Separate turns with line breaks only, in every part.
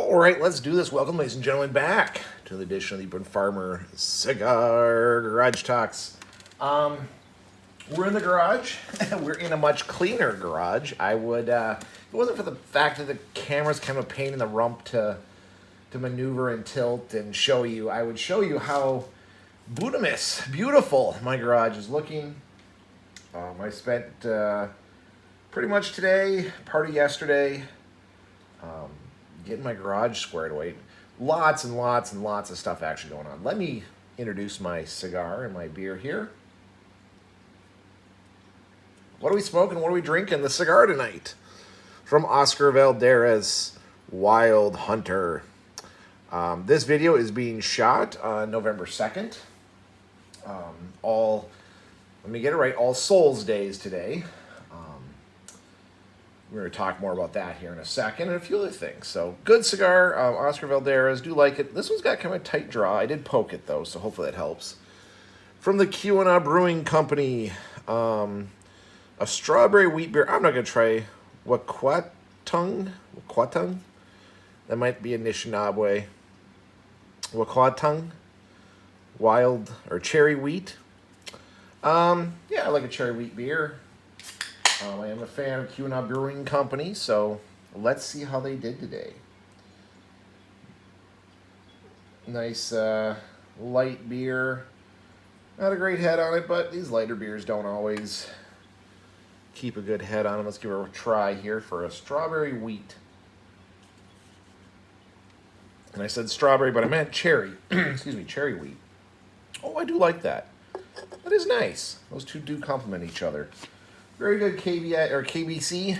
All right, let's do this. Welcome, ladies and gentlemen, back to the edition of the Burn Farmer Cigar Garage Talks. We're in the garage. We're in a much cleaner garage. If it wasn't for the fact that the camera's kind of a pain in the rump to maneuver and tilt and show you, I would show you how beautiful my garage is looking. I spent pretty much today, part of yesterday, getting my garage squared away. Lots and lots and lots of stuff actually going on. Let me introduce my cigar and my beer here. What are we smoking? What are we drinking? The cigar tonight from Oscar Valderez Wild Hunter. This video is being shot on November 2nd. Let me get it right, All Souls Day is today. We're going to talk more about that here in a second and a few other things. So, good cigar, Oscar Valderez, do like it. This one's got kind of a tight draw. I did poke it though, so hopefully that helps. From the Q&A Brewing Company, a strawberry wheat beer. I'm not going to try Waquatung. That might be a Anishinaabe. Waquatung. Wild, or cherry wheat. Yeah, I like a cherry wheat beer. I am a fan of Q&A Brewing Company, so let's see how they did today. Nice light beer. Not a great head on it, but these lighter beers don't always keep a good head on them. Let's give it a try here for a strawberry wheat. And I said strawberry, but I meant cherry. Excuse me, cherry wheat. Oh, I do like that. That is nice. Those two do complement each other. Very good KBI or KBC.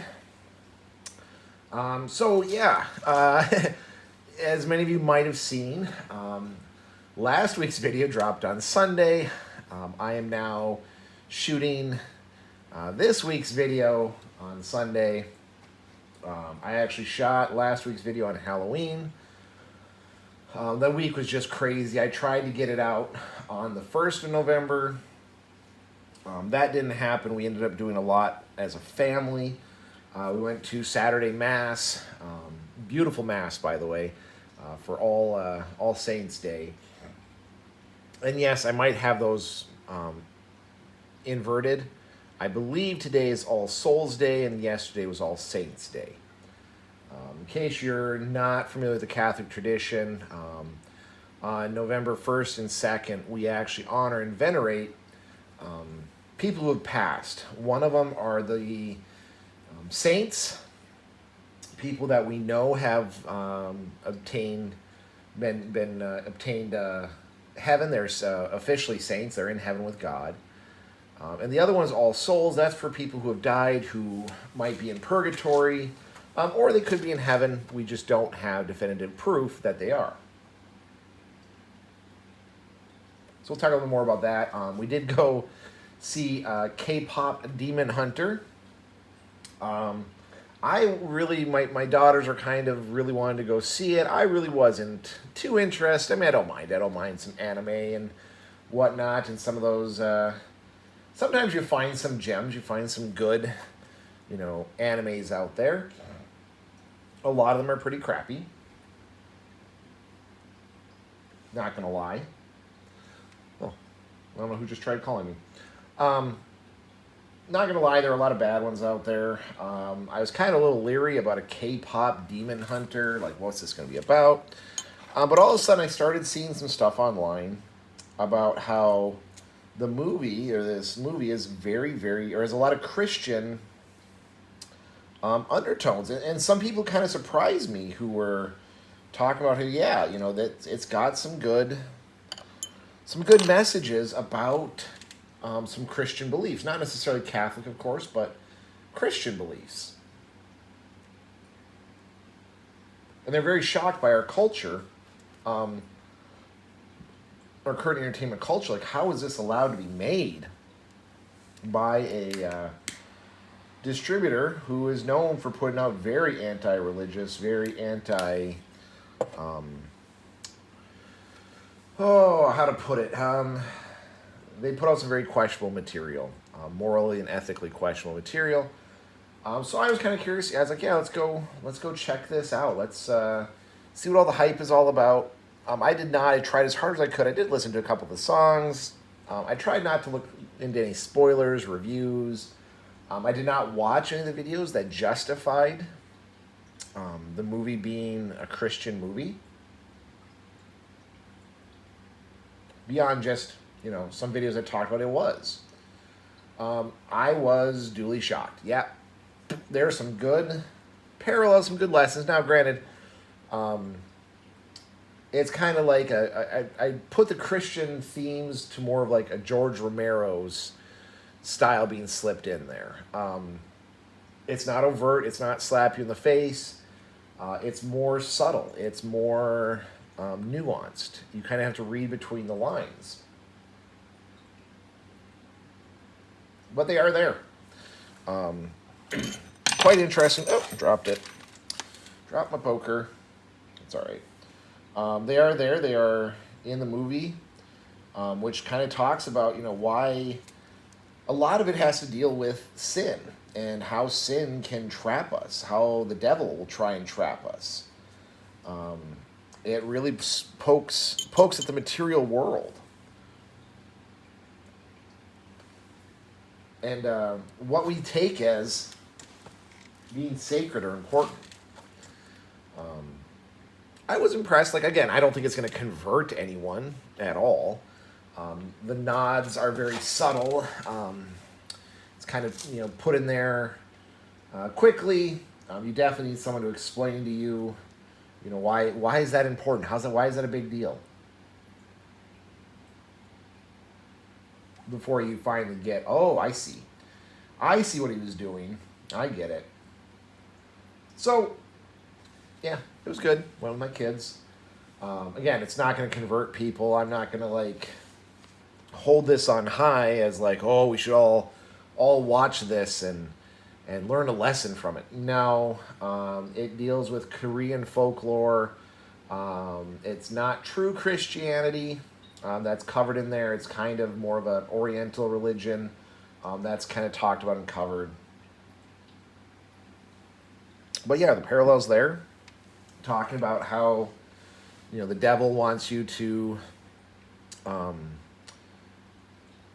As many of you might have seen, last week's video dropped on Sunday. I am now shooting this week's video on Sunday. I actually shot last week's video on Halloween. That week was just crazy. I tried to get it out on the 1st of November. That didn't happen. We ended up doing a lot as a family. We went to Saturday Mass, beautiful Mass, by the way, for All Saints Day. And yes, I might have those inverted. I believe today is All Souls Day, and yesterday was All Saints Day. In case you're not familiar with the Catholic tradition, on November 1st and 2nd, we actually honor and venerate people who have passed. One of them are the saints, people that we know have obtained heaven. They're officially saints. They're in heaven with God. And the other one is All Souls. That's for people who have died, who might be in purgatory, or they could be in heaven. We just don't have definitive proof that they are. So we'll talk a little more about that. We did go see K-pop Demon Hunter. My daughters are kind of really wanting to go see it. I really wasn't too interested. I mean, I don't mind some anime and whatnot, and some of those. Sometimes you find some gems. You find some good, animes out there. A lot of them are pretty crappy. Not gonna lie. Oh, I don't know who just tried calling me. Not gonna lie, there are a lot of bad ones out there. I was kind of a little leery about a K-pop Demon Hunter, like what's this gonna be about? But all of a sudden I started seeing some stuff online about how this movie is has a lot of Christian undertones, and some people kind of surprised me who were talking about that it's got some good messages about some Christian beliefs. Not necessarily Catholic, of course, but Christian beliefs. And they're very shocked by our culture, our current entertainment culture. Like, how is this allowed to be made by a distributor who is known for putting out very anti-religious, very anti... how to put it? They put out some very questionable material, morally and ethically questionable material. So I was kind of curious. I was like, yeah, let's go check this out. Let's see what all the hype is all about. I did not. I tried as hard as I could. I did listen to a couple of the songs. I tried not to look into any spoilers, reviews. I did not watch any of the videos that justified the movie being a Christian movie. Beyond just, some videos that talked about it was. I was duly shocked. Yeah, there are some good parallels, some good lessons. Now, granted, it's kind of like I put the Christian themes to more of like a George Romero's style being slipped in there. It's not overt. It's not slap you in the face. It's more subtle. It's more nuanced. You kind of have to read between the lines. But they are there. Quite interesting. Oh, dropped it. Dropped my poker. It's all right. They are there. They are in the movie, which kind of talks about, why a lot of it has to deal with sin and how sin can trap us, how the devil will try and trap us. It really pokes at the material world. And what we take as being sacred or important. I was impressed. Like, again, I don't think it's going to convert anyone at all. The nods are very subtle. It's kind of, put in there quickly. You definitely need someone to explain to you, why is that important? Why is that a big deal? Before you finally get, oh, I see what he was doing. I get it. So, yeah, it was good. Went with my kids. Again, it's not going to convert people. I'm not going to hold this on high as oh, we should all watch this and learn a lesson from it. No, it deals with Korean folklore. It's not true Christianity. That's covered in there. It's kind of more of an Oriental religion. That's kind of talked about and covered. But yeah, the parallels there. Talking about how, the devil wants you to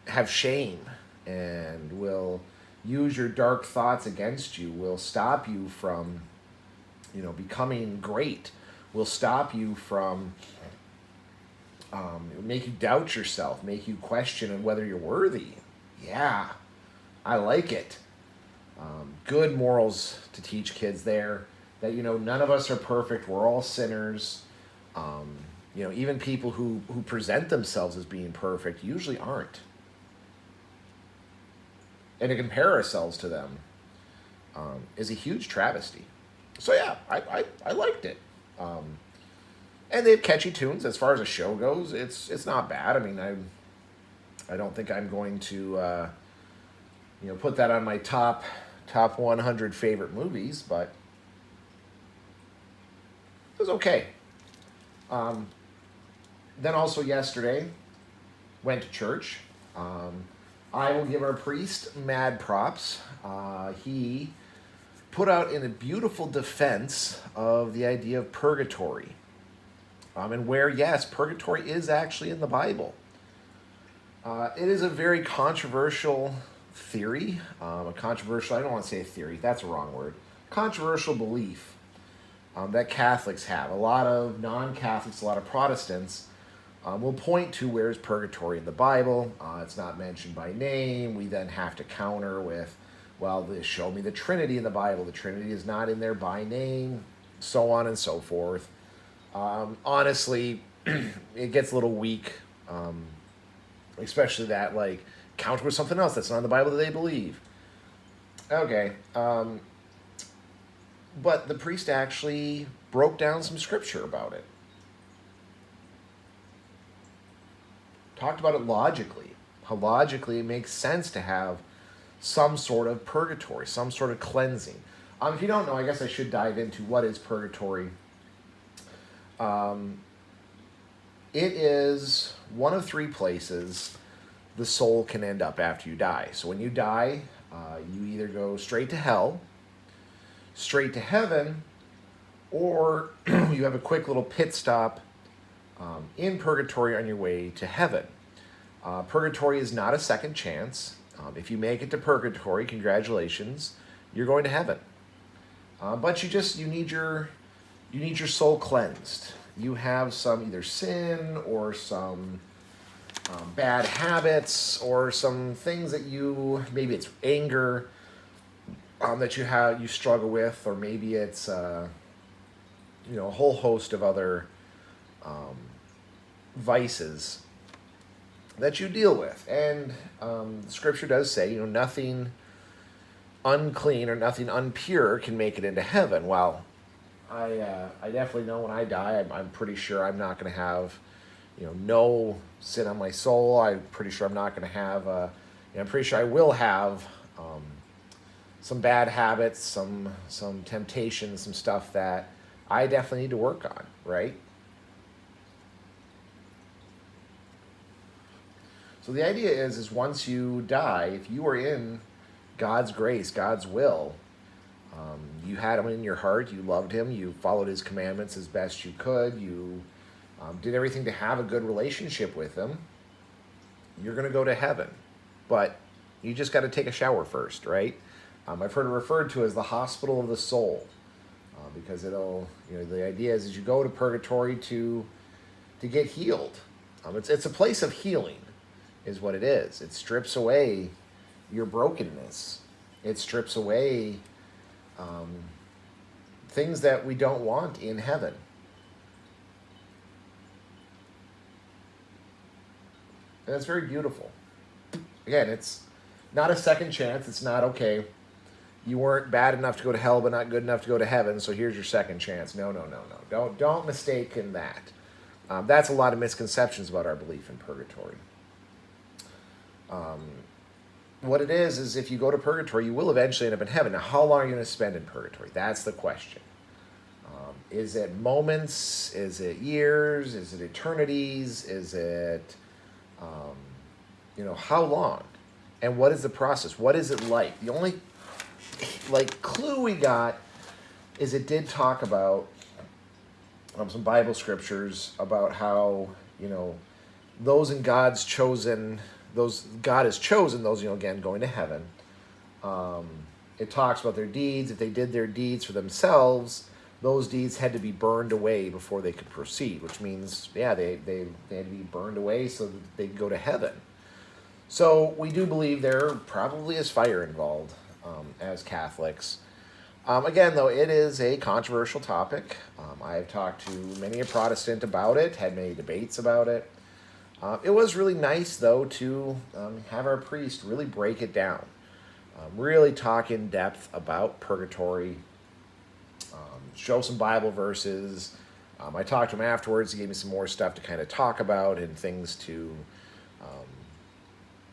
have shame and will use your dark thoughts against you, will stop you from, becoming great, will stop you from, make you doubt yourself, make you question whether you're worthy. Yeah, I like it. Good morals to teach kids there. That, none of us are perfect. We're all sinners. Even people who present themselves as being perfect usually aren't. And to compare ourselves to them is a huge travesty. So yeah, I liked it. And they have catchy tunes. As far as a show goes, it's not bad. I mean, I don't think I'm going to put that on my top 100 favorite movies, but it was okay. Then also yesterday, went to church. I will give our priest mad props. He put out in a beautiful defense of the idea of purgatory. And where, yes, purgatory is actually in the Bible. It is a very controversial theory. I don't want to say theory, that's a wrong word. Controversial belief that Catholics have. A lot of non-Catholics, a lot of Protestants will point to where's purgatory in the Bible. It's not mentioned by name. We then have to counter with, well, show me the Trinity in the Bible. The Trinity is not in there by name, so on and so forth. Honestly, it gets a little weak, especially that, counter with something else that's not in the Bible that they believe. Okay, but the priest actually broke down some scripture about it. Talked about it logically. How logically it makes sense to have some sort of purgatory, some sort of cleansing. If you don't know, I guess I should dive into what is purgatory. It is one of three places the soul can end up after you die. So when you die, you either go straight to hell, straight to heaven, or you have a quick little pit stop in purgatory on your way to heaven. Purgatory is not a second chance. If you make it to purgatory, congratulations, you're going to heaven. But you need your soul cleansed. You have some either sin or some bad habits or some things that maybe it's anger that you struggle with, or maybe it's a whole host of other vices that you deal with. And Scripture does say, nothing unclean or nothing impure can make it into heaven. Well, I definitely know when I die, I'm pretty sure I'm not going to have, no sin on my soul. I'm pretty sure I'm not going to have, I'm pretty sure I will have some bad habits, some temptations, some stuff that I definitely need to work on, right? So the idea is once you die, if you are in God's grace, God's will, you had him in your heart, you loved him, you followed his commandments as best you could, you did everything to have a good relationship with him, you're going to go to heaven. But you just got to take a shower first, right? I've heard it referred to as the hospital of the soul, because the idea is you go to purgatory to get healed. It's a place of healing, is what it is. It strips away your brokenness. It strips away things that we don't want in heaven. And it's very beautiful. Again, it's not a second chance. It's not, okay, you weren't bad enough to go to hell but not good enough to go to heaven, so here's your second chance. No. Don't mistake in that. That's a lot of misconceptions about our belief in purgatory. What it is if you go to purgatory, you will eventually end up in heaven. Now, how long are you going to spend in purgatory? That's the question. Is it moments? Is it years? Is it eternities? Is it, how long? And what is the process? What is it like? The only, clue we got is it did talk about some Bible scriptures about how, those in God's chosen, God has chosen those, again, going to heaven. It talks about their deeds. If they did their deeds for themselves, those deeds had to be burned away before they could proceed, which means, they had to be burned away so that they could go to heaven. So we do believe there probably is fire involved as Catholics. Again, though, it is a controversial topic. I've talked to many a Protestant about it, had many debates about it. It was really nice, though, to have our priest really break it down, really talk in depth about purgatory, show some Bible verses. I talked to him afterwards. He gave me some more stuff to kind of talk about and things to,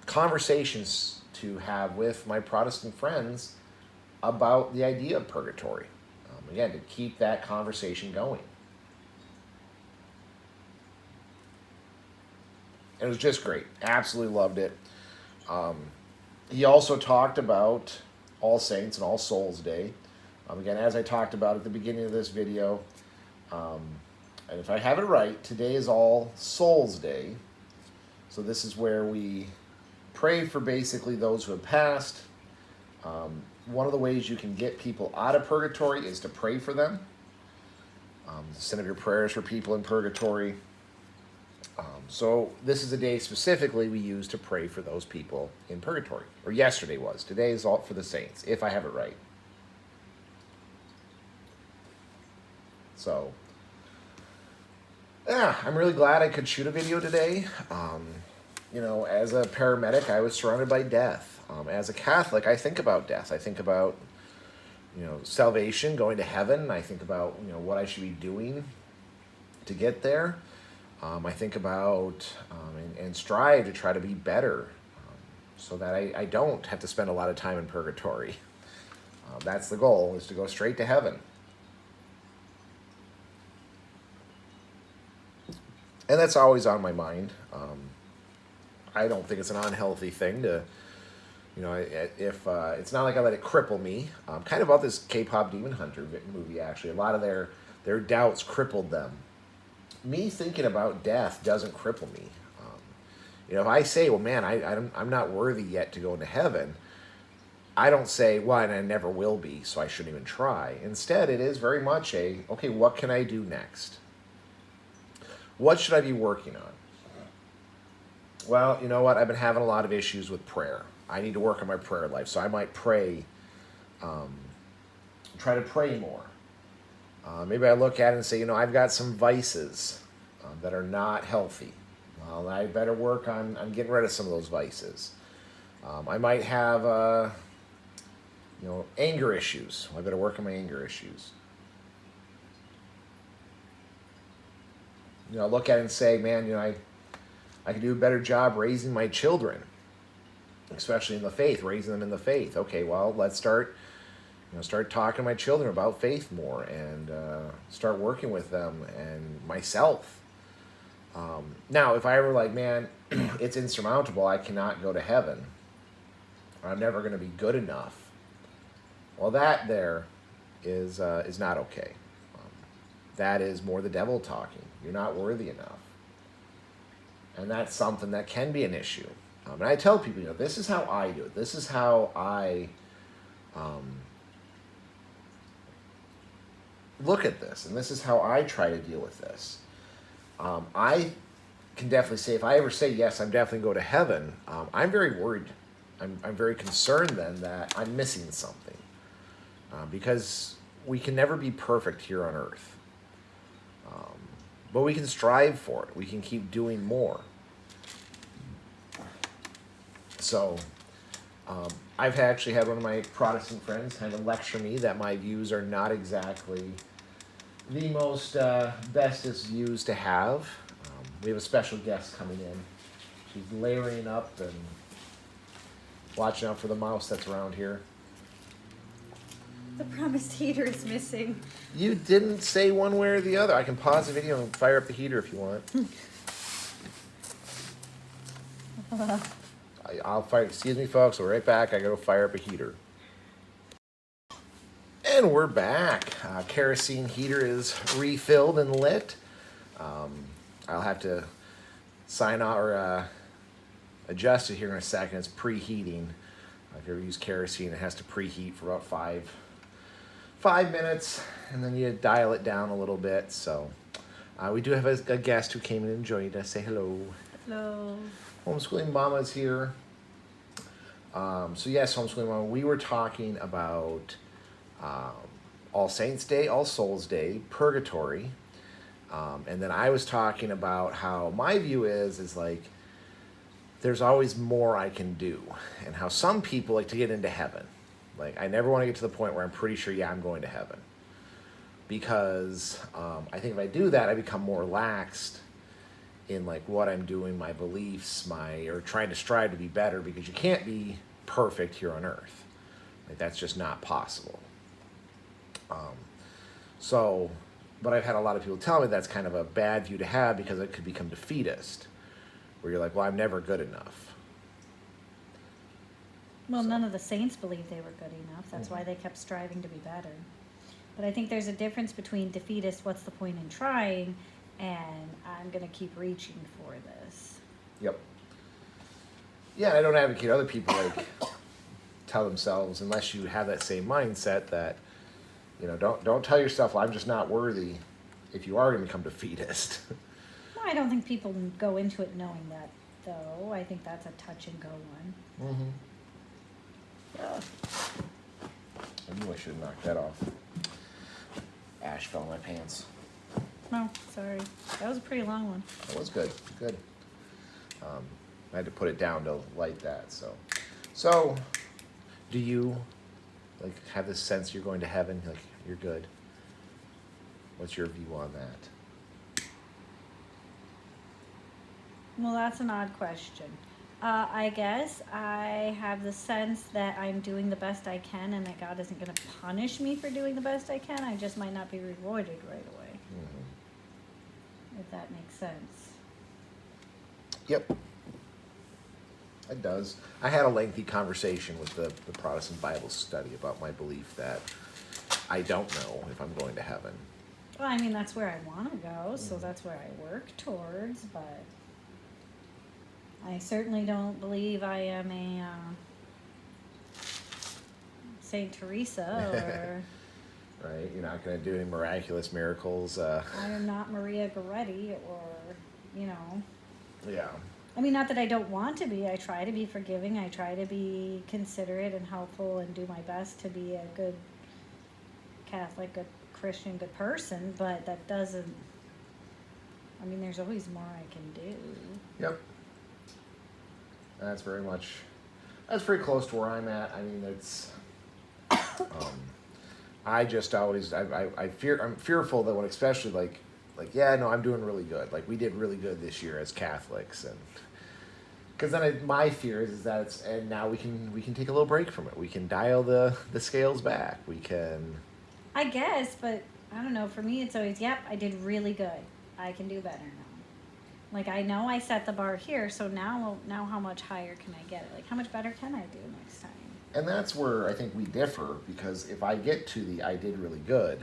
conversations to have with my Protestant friends about the idea of purgatory. Again, to keep that conversation going. It was just great. Absolutely loved it. He also talked about All Saints and All Souls Day. Again, as I talked about at the beginning of this video, and if I have it right, today is All Souls Day. So this is where we pray for basically those who have passed. One of the ways you can get people out of purgatory is to pray for them. Send up your prayers for people in purgatory. So this is a day specifically we use to pray for those people in purgatory. Or yesterday was. Today is all for the saints, if I have it right. So, I'm really glad I could shoot a video today. As a paramedic, I was surrounded by death. As a Catholic, I think about death. I think about, salvation, going to heaven. I think about, what I should be doing to get there. I think about and strive to try to be better so that I don't have to spend a lot of time in purgatory. That's the goal, is to go straight to heaven. And that's always on my mind. I don't think it's an unhealthy thing to, if it's not like I let it cripple me. Kind of about this K-pop Demon Hunter movie, actually. A lot of their Their doubts crippled them. Me thinking about death doesn't cripple me. If I say, well, man, I'm not worthy yet to go into heaven, I don't say, well, and I never will be, so I shouldn't even try. Instead, it is very much okay, what can I do next? What should I be working on? Well, you know what? I've been having a lot of issues with prayer. I need to work on my prayer life, so I might try to pray more. Maybe I look at it and say, I've got some vices that are not healthy. Well, I better work on getting rid of some of those vices. I might have, anger issues. I better work on my anger issues. Look at it and say, man, I can do a better job raising my children, especially in the faith, raising them in the faith. Okay, well, let's start talking to my children about faith more and start working with them and myself. Now, if I were like, man, it's insurmountable, I cannot go to heaven, or I'm never going to be good enough, well, that there is not okay. That is more the devil talking. You're not worthy enough. And that's something that can be an issue. And I tell people, this is how I do it. This is how I look at this. And this is how I try to deal with this. I can definitely say, if I ever say, yes, I'm definitely going to heaven, I'm very worried. I'm very concerned then that I'm missing something. Because we can never be perfect here on earth. But we can strive for it. We can keep doing more. So, I've actually had one of my Protestant friends kind of lecture me that my views are not exactly the most bestest views to have. We have a special guest coming in. She's layering up and watching out for the mouse that's around here.
The promised heater is missing.
You didn't say one way or the other. I can pause the video and fire up the heater if you want. I'll fire. Excuse me, folks. We're right back. I gotta fire up a heater. And we're back. Kerosene heater is refilled and lit. I'll have to sign out or adjust it here in a second. It's preheating. If you ever use kerosene, it has to preheat for about 5 minutes, and then you dial it down a little bit. So we do have a guest who came in and joined us. Say hello.
Hello.
Homeschooling Mama is here. So yes, Homeschooling Mama, we were talking about All Saints Day, All Souls Day, Purgatory, and then I was talking about how my view is like there's always more I can do, and how some people like to get into heaven. Like, I never want to get to the point where I'm pretty sure, yeah, I'm going to heaven. Because I think if I do that, I become more laxed in, like, what I'm doing, my beliefs, or trying to strive to be better, because you can't be perfect here on earth. Like, that's just not possible. But I've had a lot of people tell me that's kind of a bad view to have, because it could become defeatist, where you're like, well, I'm never good enough.
Well, none of the saints believed they were good enough. That's why they kept striving to be better. But I think there's a difference between defeatist, what's the point in trying, and I'm going to keep reaching for this.
Yep. Yeah, I don't advocate other people like tell themselves, unless you have that same mindset that, don't tell yourself, well, I'm just not worthy, if you are going to become defeatist.
Well, I don't think people go into it knowing that, though. I think that's a touch and go one.
Mm-hmm. I knew I should have knocked that off. Ash fell in my pants.
No, sorry. That was a pretty long one.
That was good. Good. I had to put it down to light that. So, do you have this sense you're going to heaven? Like you're good. What's your view on that?
Well, that's an odd question. I guess I have the sense that I'm doing the best I can and that God isn't going to punish me for doing the best I can. I just might not be rewarded right away. Mm-hmm. If that makes sense.
Yep. It does. I had a lengthy conversation with the Protestant Bible study about my belief that I don't know if I'm going to heaven.
Well, I mean, that's where I want to go, so that's where I work towards, but I certainly don't believe I am a Saint Teresa
Right? You're not going to do any miraculous miracles.
or I am not Maria Goretti or, you know.
Yeah.
I mean, not that I don't want to be. I try to be forgiving. I try to be considerate and helpful and do my best to be a good Catholic, good Christian, good person, but that doesn't, I mean, there's always more I can do.
Yep. That's pretty close to where I'm at. I mean, it's, I just always, I'm fearful that when, especially like, yeah, no, I'm doing really good. Like, we did really good this year as Catholics, and because then my fear is that and now we can take a little break from it. We can dial the scales back. We can.
I guess, but I don't know. For me, it's always, yep, I did really good. I can do better now. Like, I know I set the bar here, so now how much higher can I get it? Like, how much better can I do next time?
And that's where I think we differ, because if I get to the I did really good,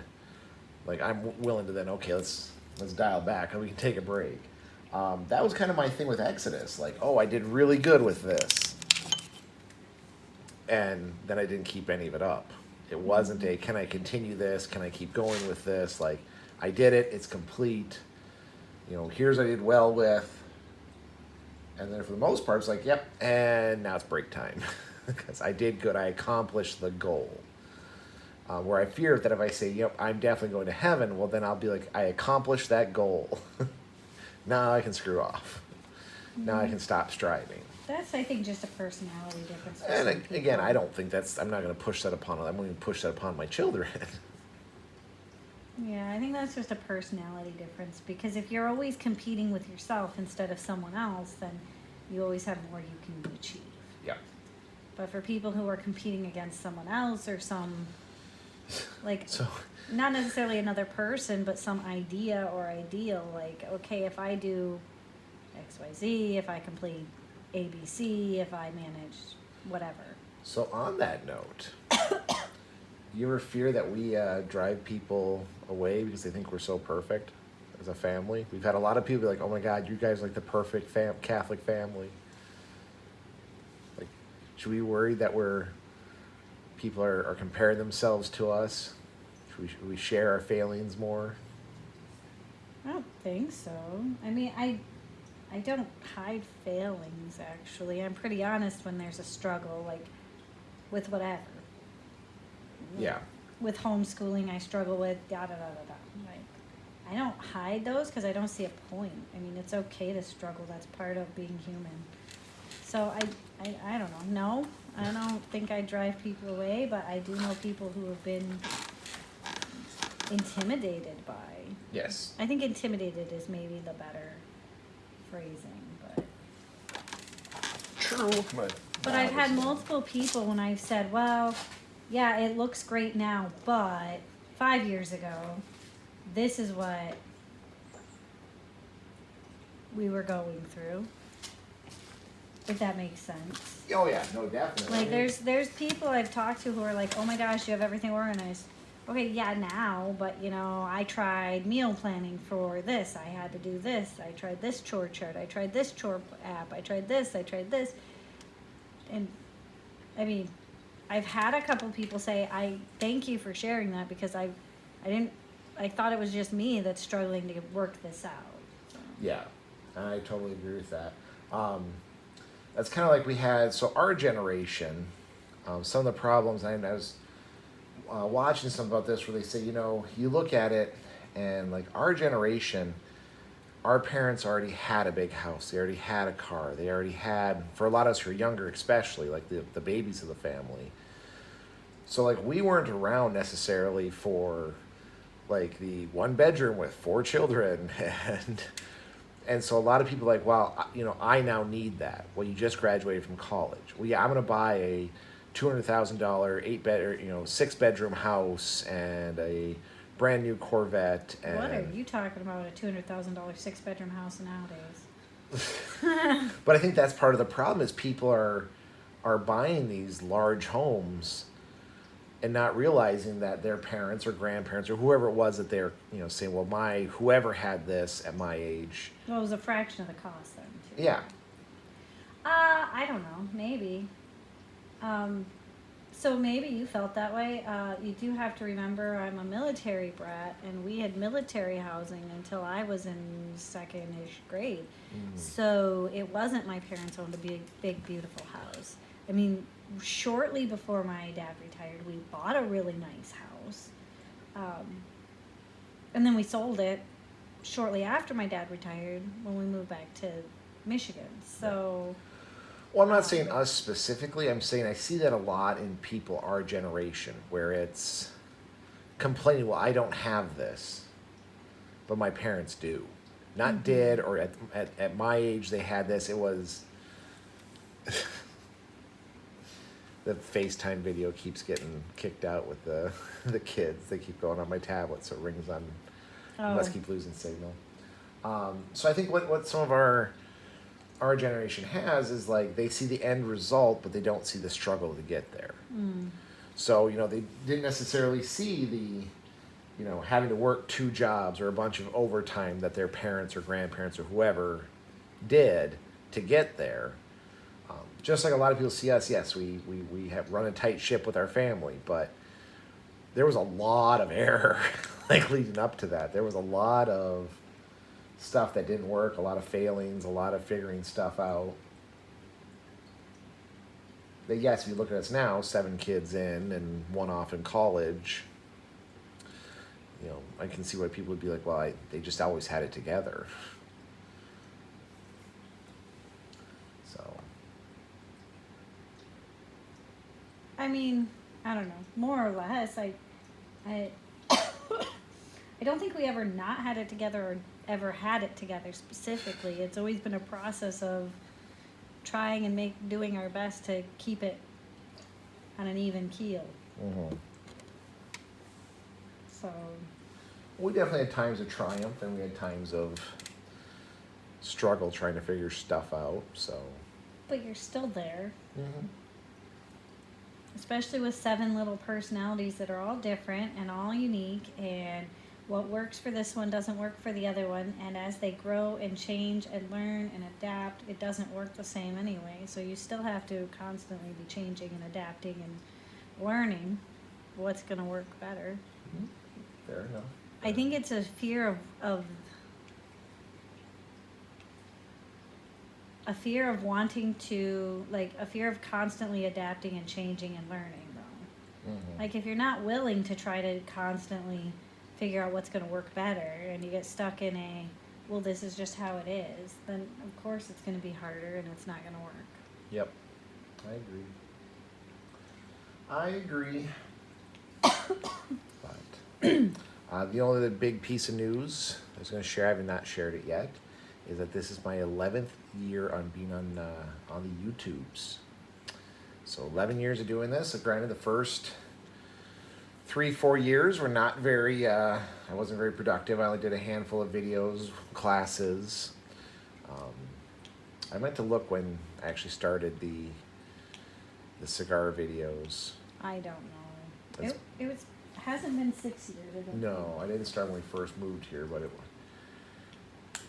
like, I'm willing to then, okay, let's dial back and we can take a break. That was kind of my thing with Exodus. Like, oh, I did really good with this. And then I didn't keep any of it up. It wasn't a, can I continue this? Can I keep going with this? Like, I did it. It's complete. You know, here's what I did well with. And then for the most part, it's like, yep, and now it's break time. Because I did good. I accomplished the goal. Where I fear that if I say, yep, I'm definitely going to heaven, well, then I'll be like, I accomplished that goal. Now I can screw off. Now I can stop striving.
That's, I think, just a personality difference.
And again, I don't think I'm not going to push that upon them. I'm going to push that upon my children.
Yeah, I think that's just a personality difference, because if you're always competing with yourself instead of someone else, then you always have more you can achieve.
Yeah.
But for people who are competing against someone else or some, like,
So,
not necessarily another person, but some idea or ideal, like, okay, if I do XYZ, if I complete ABC, if I manage whatever.
so on that note, you ever fear that we drive people away because they think we're so perfect as a family? We've had a lot of people be like, oh my God, you guys are like the perfect Catholic family. Like, should we worry that people are comparing themselves to us? Should we share our failings more?
I don't think so. I mean, I don't hide failings, actually. I'm pretty honest when there's a struggle, like, with whatever.
Yeah.
With homeschooling, I struggle with da-da-da-da-da. Like, I don't hide those because I don't see a point. I mean, it's okay to struggle. That's part of being human. So I don't know. No, I don't think I drive people away, but I do know people who have been intimidated by.
Yes.
I think intimidated is maybe the better phrasing, but.
True.
But I've had multiple people when I've said, well, yeah, it looks great now, but 5 years ago, this is what we were going through. If that makes sense.
Oh yeah, no, definitely.
Like, there's people I've talked to who are like, oh my gosh, you have everything organized. Okay, yeah, now, but you know, I tried meal planning for this. I had to do this. I tried this chore chart. I tried this chore app. I tried this. And I mean, I've had a couple people say, I thank you for sharing that, because I thought it was just me that's struggling to work this out. So.
Yeah, I totally agree with that. That's kind of like we had, so our generation, some of the problems, I was watching something about this where they say, you know, you look at it and like our generation, our parents already had a big house. They already had a car. They already had, for a lot of us who are younger especially, like the babies of the family. So like we weren't around necessarily for like the one bedroom with 4 children and so a lot of people are like, well, you know, I now need that. Well, you just graduated from college. Well, yeah, I'm going to buy a $200,000 6-bedroom house and a brand new Corvette. And
what are you talking about? A $200,000 6-bedroom house nowadays?
But I think that's part of the problem is people are buying these large homes and not realizing that their parents or grandparents or whoever it was that they're, saying, well, whoever had this at my age.
Well, it was a fraction of the cost then, too.
Yeah.
I don't know. Maybe. So maybe you felt that way. You do have to remember I'm a military brat, and we had military housing until I was in second-ish grade. So it wasn't my parents owned a big, beautiful house. I mean, shortly before my dad retired, we bought a really nice house. And then we sold it shortly after my dad retired when we moved back to Michigan. So...
Well, I'm not saying us specifically. I'm saying I see that a lot in people our generation, where it's complaining, well, I don't have this, but my parents do. Not did, or at my age they had this. It was... The FaceTime video keeps getting kicked out with the kids. They keep going on my tablet, so it rings on. Must keep losing signal. So I think what some of our generation has is like they see the end result, but they don't see the struggle to get there. So they didn't necessarily see the having to work 2 jobs or a bunch of overtime that their parents or grandparents or whoever did to get there. Just like a lot of people see us, yes, we have run a tight ship with our family, but there was a lot of error like leading up to that. There was a lot of stuff that didn't work, a lot of failings, a lot of figuring stuff out. But yes, if you look at us now, 7 kids in and 1 off in college, I can see why people would be like, well, they just always had it together.
I mean, I don't know. More or less, I don't think we ever not had it together or ever had it together specifically. It's always been a process of trying and doing our best to keep it on an even keel. So.
We definitely had times of triumph, and we had times of struggle trying to figure stuff out. So.
But you're still there. Especially with 7 little personalities that are all different and all unique, and what works for this one doesn't work for the other one, and as they grow and change and learn and adapt, it doesn't work the same anyway. So you still have to constantly be changing and adapting and learning what's going to work better.
Fair enough.
I think it's a fear of a fear of wanting to, like, a fear of constantly adapting and changing and learning, though. Like, if you're not willing to try to constantly figure out what's going to work better, and you get stuck in well, this is just how it is, then of course it's going to be harder and it's not going to work.
Yep. I agree. But the only other big piece of news I was going to share, I have not shared it yet, is that this is my 11th year on being on the YouTubes. So 11 years of doing this. Granted, the first 3-4 years were not very, I wasn't very productive. I only did a handful of videos, classes. I meant to look when I actually started the cigar videos.
I don't know. It hasn't been 6 years.
No, I didn't start when we first moved here, but it was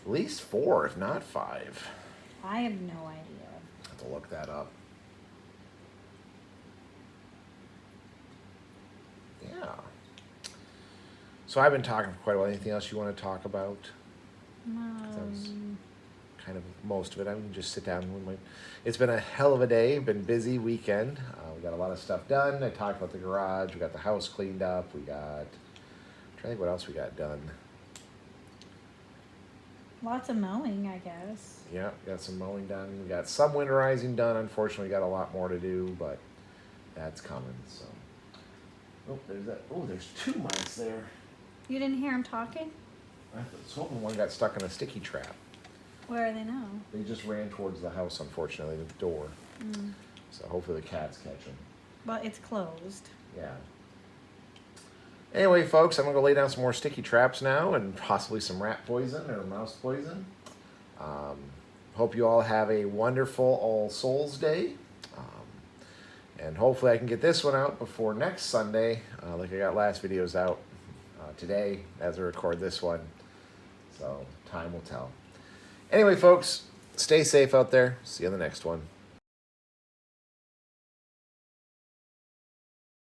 at least 4, if not 5.
I have no idea.
I have to look that up. Yeah. So I've been talking for quite a while. Anything else you want to talk about? That was kind of most of it. I can just sit down with my... It's been a hell of a day. Been busy weekend. We got a lot of stuff done. I talked about the garage. We got the house cleaned up. I'm trying to think what else we got done.
Lots of mowing, I guess.
Yeah, got some mowing done. We got some winterizing done. Unfortunately, we got a lot more to do, but that's coming. So, oh, there's that. Oh, there's 2 mice there.
You didn't hear him talking?
I was hoping one got stuck in a sticky trap.
Where are they now?
They just ran towards the house, unfortunately, the door. So hopefully the cats catch them.
Well, it's closed.
Yeah. Anyway, folks, I'm going to go lay down some more sticky traps now and possibly some rat poison or mouse poison. Hope you all have a wonderful All Souls Day. And hopefully I can get this one out before next Sunday, like I got last videos out today as I record this one. So time will tell. Anyway, folks, stay safe out there. See you on the next one.